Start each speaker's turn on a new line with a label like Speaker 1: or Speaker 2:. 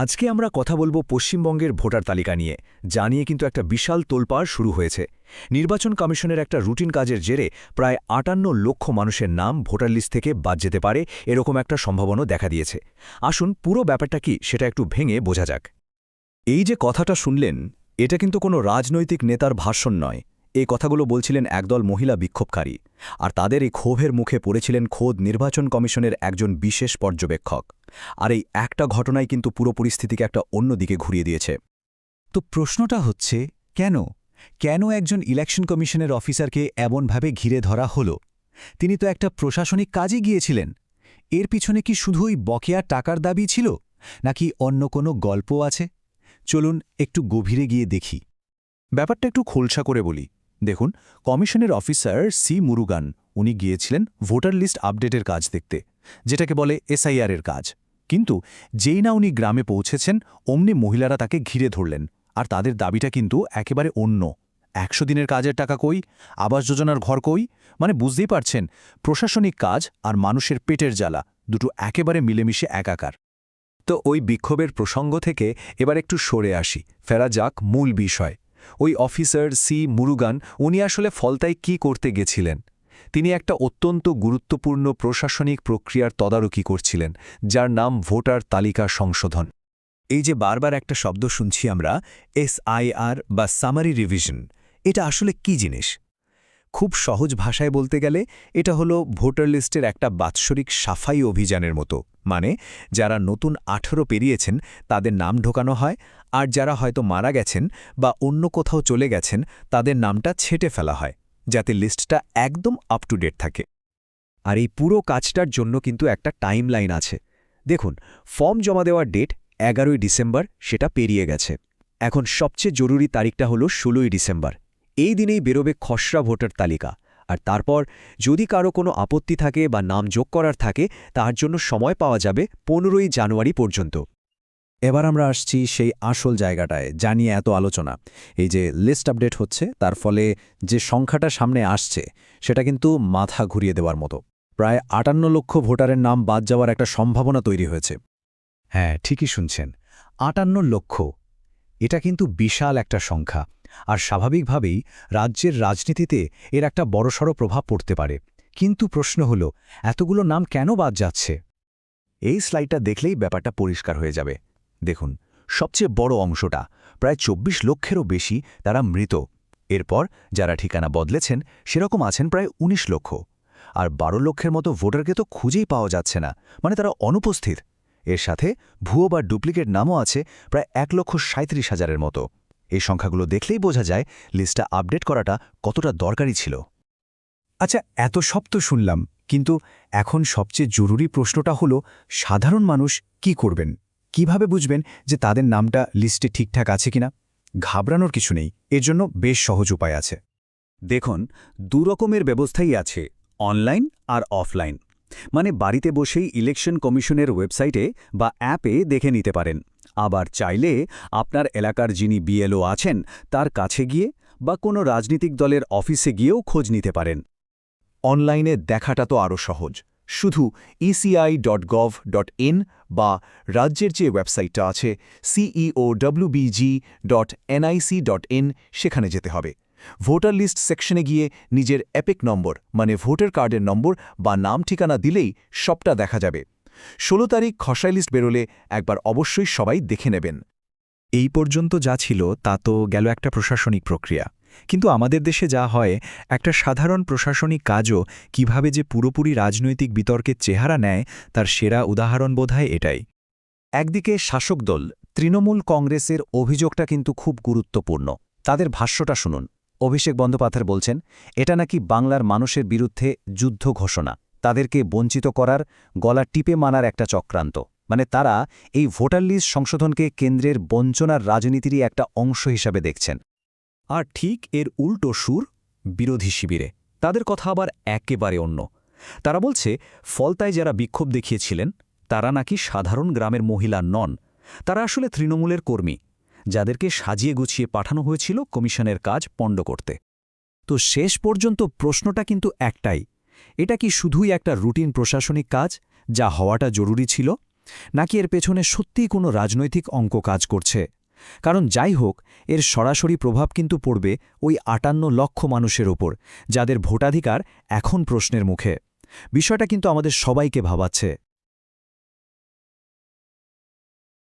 Speaker 1: আজকে আমরা কথা বলবো পশ্চিমবঙ্গের ভোটার তালিকা নিয়ে, যা নিয়ে কিন্তু একটা বিশাল তোলপাড় শুরু হয়েছে। নির্বাচন কমিশনের একটা রুটিন কাজের জেরে প্রায় ৫৮ লক্ষ মানুষের নাম ভোটার লিস্ট থেকে বাদ যেতে পারে, এরকম একটা সম্ভাবনা দেখা দিয়েছে। আসুন পুরো ব্যাপারটা কি সেটা একটু ভেঙে বোঝা যাক। এই যে কথাটা শুনলেন, এটা কিন্তু কোনো রাজনৈতিক নেতার ভাষণ নয়। এই কথাগুলো বলছিলেন একদল মহিলা বিক্ষোভকারী, আর তাদের এই ক্ষোভের মুখে পড়েছিলেন খোদ নির্বাচন কমিশনের একজন বিশেষ পর্যবেক্ষক। আর এই একটা ঘটনাই কিন্তু পুরো পরিস্থিতিকে একটা অন্য দিকে ঘুরিয়ে দিয়েছে।
Speaker 2: তো প্রশ্নটা হচ্ছে, কেন একজন ইলেকশন কমিশনের অফিসারকে এমনভাবে ঘিরে ধরা হলো? তিনি তো একটা প্রশাসনিক কাজে গিয়েছিলেন। এর পিছনে কি শুধুই বকেয়া টাকার দাবি ছিল, নাকি অন্য কোনো গল্প আছে? চলুন একটু গভীরে গিয়ে দেখি।
Speaker 1: ব্যাপারটা একটু খোলসা করে বলি। দেখুন, কমিশনের অফিসার সি মুরুগান উনি গিয়েছিলেন ভোটার লিস্ট আপডেটের কাজ দেখতে, যেটাকে বলে এসআইআর-এর কাজ। কিন্তু যেই না উনি গ্রামে পৌঁছেছেন, অমনি মহিলারা তাকে ঘিরে ধরলেন। আর তাদের দাবিটা কিন্তু একেবারে অন্য। ১০০ দিনের কাজের টাকা কই, আবাস যোজনার ঘর কই, মানে বুঝতেই পারছেন, প্রশাসনিক কাজ আর মানুষের পেটের জ্বালা দুটো একেবারে মিলেমিশে একাকার। তো ওই বিক্ষোভের প্রসঙ্গ থেকে এবার একটু সরে আসি, ফেরা যাক মূল বিষয়। ওই অফিসার সি মুরুগান উনি আসলে ফলতায় কি করতে গেছিলেন? তিনি একটা অত্যন্ত গুরুত্বপূর্ণ প্রশাসনিক প্রক্রিয়ার তদারকি করছিলেন, যার নাম ভোটার তালিকা সংশোধন।
Speaker 2: এই যে বারবার একটা শব্দ শুনছি আমরা, এসআইআর বা সামারি রিভিশন, এটা আসলে কি জিনিস? খুব সহজ ভাষায় বলতে গেলে এটা হলো ভোটার লিস্টের একটা বাৎসরিক সাফাই অভিযানের মতো। মানে যারা নতুন ১৮ পেরিয়েছেন তাদের নাম ঢোকানো হয়, আর যারা হয়তো মারা গেছেন বা অন্য কোথাও চলে গেছেন তাদের নামটা ছেঁটে ফেলা হয়, যাতে লিস্টটা একদম আপ টু ডেট থাকে।
Speaker 1: আর এই পুরো কাজটার জন্য কিন্তু একটা টাইমলাইন আছে। দেখুন, ফর্ম জমা দেওয়ার ডেট ১১ই ডিসেম্বর, সেটা পেরিয়ে গেছে। এখন সবচেয়ে জরুরি তারিখটা হলো ১৬ই ডিসেম্বর। এই দিনেই বেরোবে খসড়া ভোটার তালিকা। আর তারপর যদি কারো কোনো আপত্তি থাকে বা নাম যোগ করার থাকে, তার জন্য সময় পাওয়া যাবে ১৫ই জানুয়ারি পর্যন্ত।
Speaker 2: এবার আমরা আসছি সেই আসল জায়গাটায়, যা নিয়ে এত আলোচনা। এই যে লিস্ট আপডেট হচ্ছে, তার ফলে যে সংখ্যাটা সামনে আসছে সেটা কিন্তু মাথা ঘুরিয়ে দেওয়ার মতো। প্রায় ৫৮ লক্ষ ভোটারের নাম বাদ যাওয়ার একটা সম্ভাবনা তৈরি হয়েছে। হ্যাঁ, ঠিকই শুনছেন, ৫৮ লক্ষ। এটা কিন্তু বিশাল একটা সংখ্যা, আর স্বাভাবিকভাবেই রাজ্যের রাজনীতিতে এর একটা বড়সড় প্রভাব পড়তে পারে। কিন্তু প্রশ্ন হল, এতগুলো নাম কেন বাদ যাচ্ছে?
Speaker 1: এই স্লাইডটা দেখলেই ব্যাপারটা পরিষ্কার হয়ে যাবে। দেখুন, সবচেয়ে বড় অংশটা, প্রায় ২৪ লক্ষেরও বেশি, তারা মৃত। এরপর যারা ঠিকানা বদলেছেন সেরকম আছেন প্রায় ১৯ লক্ষ। আর ১২ লক্ষের মতো ভোটারকে তো খুঁজেই পাওয়া যাচ্ছে না, মানে তারা অনুপস্থিত। এর সাথে ভুয়ো বা ডুপ্লিকেট নামও আছে প্রায় ১,৩৭,০০০-এর মতো। এই সংখ্যাগুলো দেখলেই বোঝা যায় লিস্টটা আপডেট করাটা কতটা দরকারি ছিল।
Speaker 2: আচ্ছা, এত সব তো শুনলাম, কিন্তু এখন সবচেয়ে জরুরি প্রশ্নটা হলো, সাধারণ মানুষ কি করবেন? কিভাবে বুঝবেন যে তাদের নামটা লিস্টে ঠিকঠাক আছে কিনা? ঘাবড়ানোর কিছু নেই, এর জন্য বেশ সহজ উপায় আছে।
Speaker 1: দেখুন, দুরকমের ব্যবস্থাই আছে, অনলাইন আর অফলাইন। মানে বাড়িতে বসেই ইলেকশন কমিশনের ওয়েবসাইটে বা অ্যাপে দেখে নিতে পারেন। আবার চাইলে আপনার এলাকার যিনি বিএলও আছেন তার কাছে গিয়ে বা কোনো রাজনৈতিক দলের অফিসে গিয়েও খোঁজ নিতে পারেন। অনলাইনে দেখাটা তো আরও সহজ। শুধু eci.gov.in বা রাজ্যের যে ওয়েবসাইটটা আছে ceowbg.nic.in, সেখানে যেতে হবে। ভোটার লিস্ট সেকশনে গিয়ে নিজের এপিক নম্বর, মানে ভোটার কার্ডের নম্বর বা নাম ঠিকানা দিলেই সবটা দেখা যাবে। ১৬ তারিখ খসড়া লিস্ট বেরোলে একবার অবশ্যই সবাই দেখে নেবেন।
Speaker 2: এই পর্যন্ত যা ছিল তা তো গেল একটা প্রশাসনিক প্রক্রিয়া, কিন্তু আমাদের দেশে যা হয়, একটা সাধারণ প্রশাসনিক কাজও কিভাবে যে পুরোপুরি রাজনৈতিক বিতর্কের চেহারা নেয়, তার সেরা উদাহরণ বোধহয় এটাই।
Speaker 1: একদিকে শাসক দল তৃণমূল কংগ্রেসের অভিযোগটা কিন্তু খুব গুরুত্বপূর্ণ। তাদের ভাষ্যটা শুনুন। অভিষেক বন্দ্যোপাধ্যায় বলছেন, এটা নাকি বাংলার মানুষের বিরুদ্ধে যুদ্ধ ঘোষণা, তাদেরকে বঞ্চিত করার, গলা টিপে মানার একটা চক্রান্ত। মানে তারা এই ভোটার লিস্ট সংশোধনকে কেন্দ্রের বঞ্চনার রাজনীতিরই একটা অংশ হিসাবে দেখছেন। আর ঠিক এর উল্টো সুর বিরোধী শিবিরে। তাদের কথা আবার একেবারে অন্য। তারা বলছে, ফলতায় যারা বিক্ষোভ দেখিয়েছিলেন তারা নাকি সাধারণ গ্রামের মহিলা নন, তারা আসলে তৃণমূলের কর্মী, যাদেরকে সাজিয়ে গুছিয়ে পাঠানো হয়েছিল কমিশনের কাজ পণ্ড করতে। তো শেষ পর্যন্ত প্রশ্নটা কিন্তু একটাই, এটা কি শুধুই একটা রুটিন প্রশাসনিক কাজ, যা হওয়াটা জরুরি ছিল,
Speaker 2: নাকি এর পেছনে সত্যিই কোনো রাজনৈতিক অঙ্ক কাজ করছে? কারণ যাই হোক, এর সরাসরি প্রভাব কিন্তু পড়বে ওই ৫৮ লক্ষ মানুষের ওপর, যাদের ভোটাধিকার এখন প্রশ্নের মুখে। বিষয়টা কিন্তু আমাদের সবাইকে ভাবাচ্ছে।